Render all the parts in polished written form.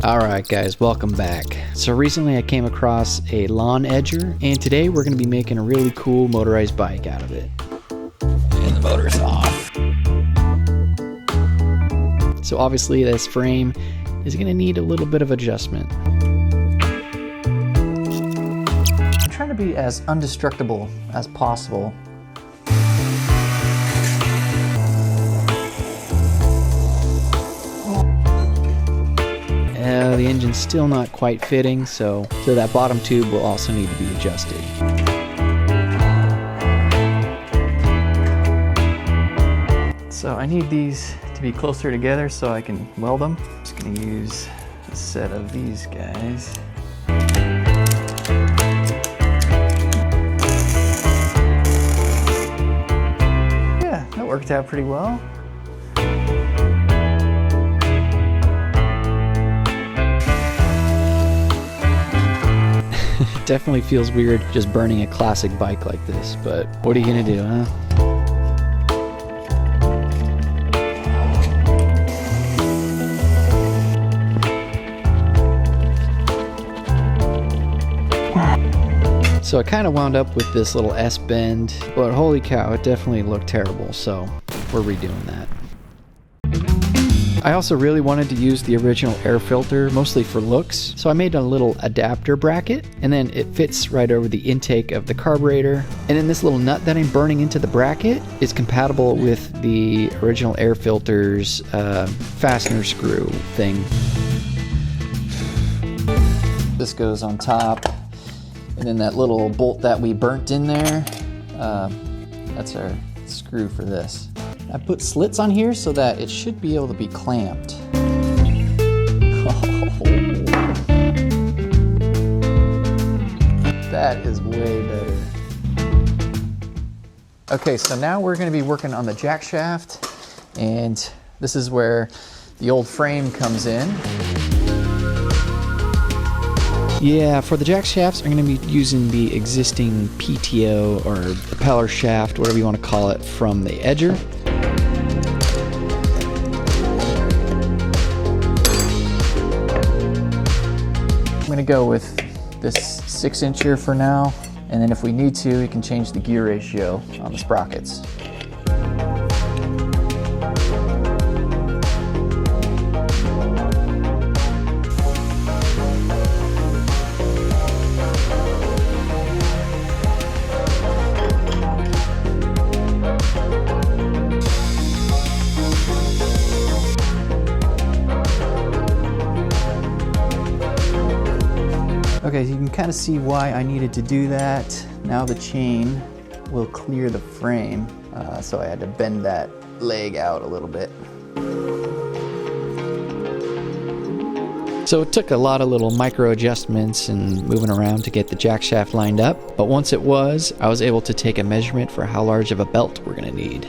Alright guys, welcome back. So recently I came across a lawn edger, and today we're going to be making a really cool motorized bike out of it. And the motor's off. So obviously this frame is going to need a little bit of adjustment. I'm trying to be as indestructible as possible. The engine's still not quite fitting, so that bottom tube will also need to be adjusted. So I need these to be closer together so I can weld them. I'm just going to use a set of these guys. Yeah, that worked out pretty well. Definitely feels weird just burning a classic bike like this, but what are you gonna do, huh? So I kind of wound up with this little S-bend, but holy cow, it definitely looked terrible, so we're redoing that. I also really wanted to use the original air filter, mostly for looks, so I made a little adapter bracket, and then it fits right over the intake of the carburetor. And then this little nut that I'm burning into the bracket is compatible with the original air filter's fastener screw thing. This goes on top, and then that little bolt that we burnt in there, that's our screw for this. I put slits on here so that it should be able to be clamped. Oh, that is way better. Okay, so now we're going to be working on the jack shaft, and this is where the old frame comes in. Yeah, for the jack shafts, I'm going to be using the existing PTO or propeller shaft, whatever you want to call it, from the edger. I'm going to go with this 6-incher for now, and then if we need to, we can change the gear ratio on the sprockets. Okay, you can kind of see why I needed to do that. Now the chain will clear the frame, so I had to bend that leg out a little bit. So it took a lot of little micro adjustments and moving around to get the jack shaft lined up, but once it was, I was able to take a measurement for how large of a belt we're going to need.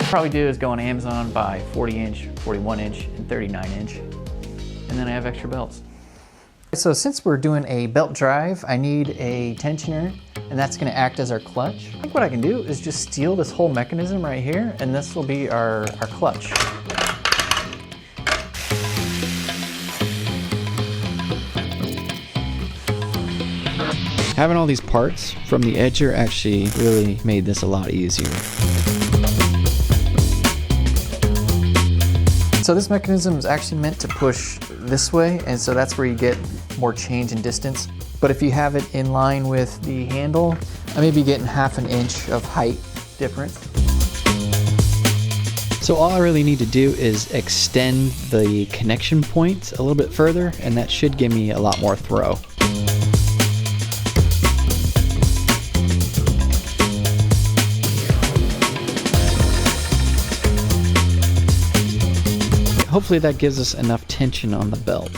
Probably do is go on Amazon, buy 40-inch, 41-inch, and 39-inch, and then I have extra belts. So since we're doing a belt drive, I need a tensioner, and that's going to act as our clutch. I think what I can do is just steal this whole mechanism right here, and this will be our clutch. Having all these parts from the edger actually really made this a lot easier. So this mechanism is actually meant to push this way, and so that's where you get more change in distance. But if you have it in line with the handle, I may be getting ½ an inch of height difference. So all I really need to do is extend the connection point a little bit further, and that should give me a lot more throw. Hopefully that gives us enough tension on the belt.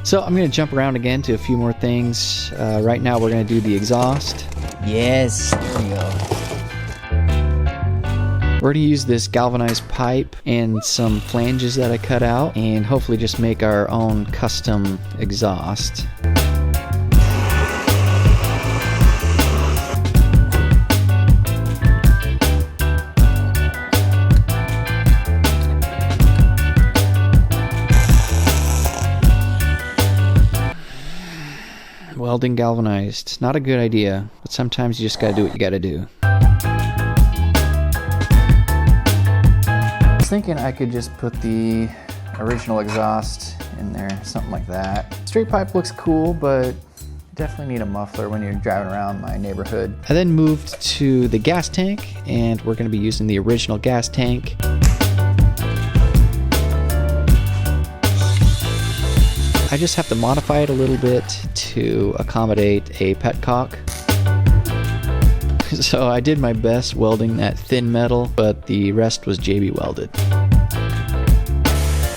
So I'm going to jump around again to a few more things. Right now we're going to do the exhaust. Yes, there we go. We're going to use this galvanized pipe and some flanges that I cut out, and hopefully just make our own custom exhaust. Welding galvanized. Not a good idea, but sometimes you just gotta do what you gotta do. I was thinking I could just put the original exhaust in there, something like that. Straight pipe looks cool, but definitely need a muffler when you're driving around my neighborhood. I then moved to the gas tank, and we're gonna be using the original gas tank. I just have to modify it a little bit to accommodate a petcock. So I did my best welding that thin metal, but the rest was JB welded.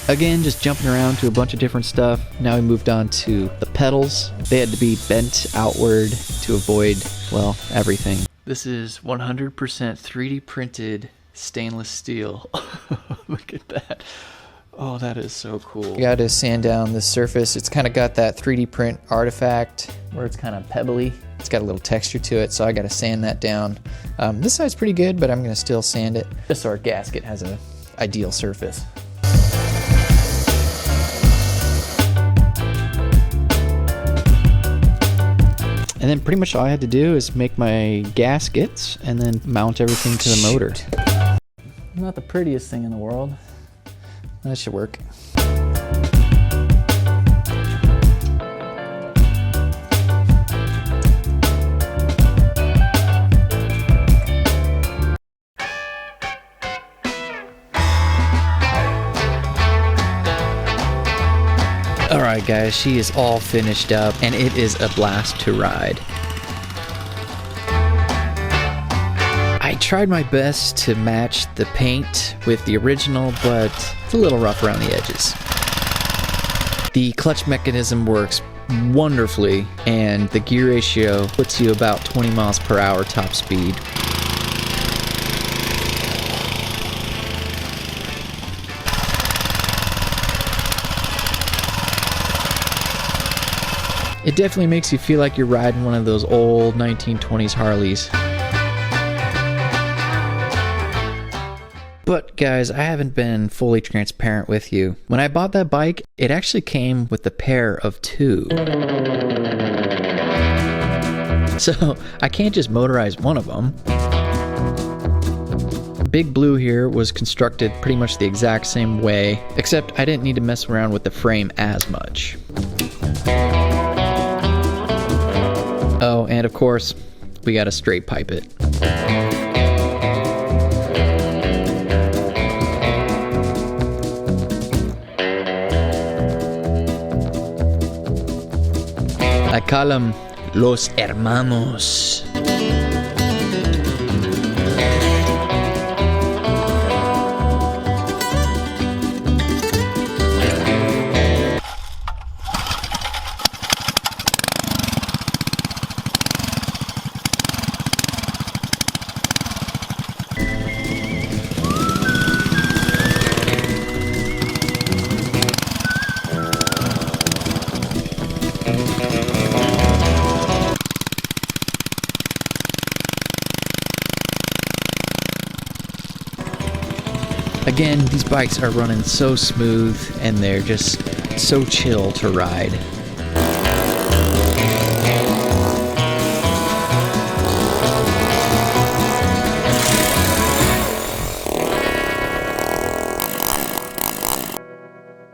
Again, just jumping around to a bunch of different stuff. Now we moved on to the pedals. They had to be bent outward to avoid, well, everything. This is 100% 3D printed stainless steel. Look at that. Oh, that is so cool. You gotta sand down this surface. It's kind of got that 3D print artifact where it's kind of pebbly. It's got a little texture to it, so I gotta sand that down. This side's pretty good, but I'm gonna still sand it just so our gasket has an ideal surface. And then pretty much all I had to do is make my gaskets and then mount everything to the motor. Not the prettiest thing in the world. That should work. Alright guys, she is all finished up and it is a blast to ride. I tried my best to match the paint with the original, but it's a little rough around the edges. The clutch mechanism works wonderfully and the gear ratio puts you about 20 miles per hour top speed. It definitely makes you feel like you're riding one of those old 1920s Harleys. But guys, I haven't been fully transparent with you. When I bought that bike, it actually came with a pair of two. So I can't just motorize one of them. Big Blue here was constructed pretty much the exact same way, except I didn't need to mess around with the frame as much. Oh, and of course, we gotta straight pipe it. I call them Los Hermanos. Again, these bikes are running so smooth and they're just so chill to ride.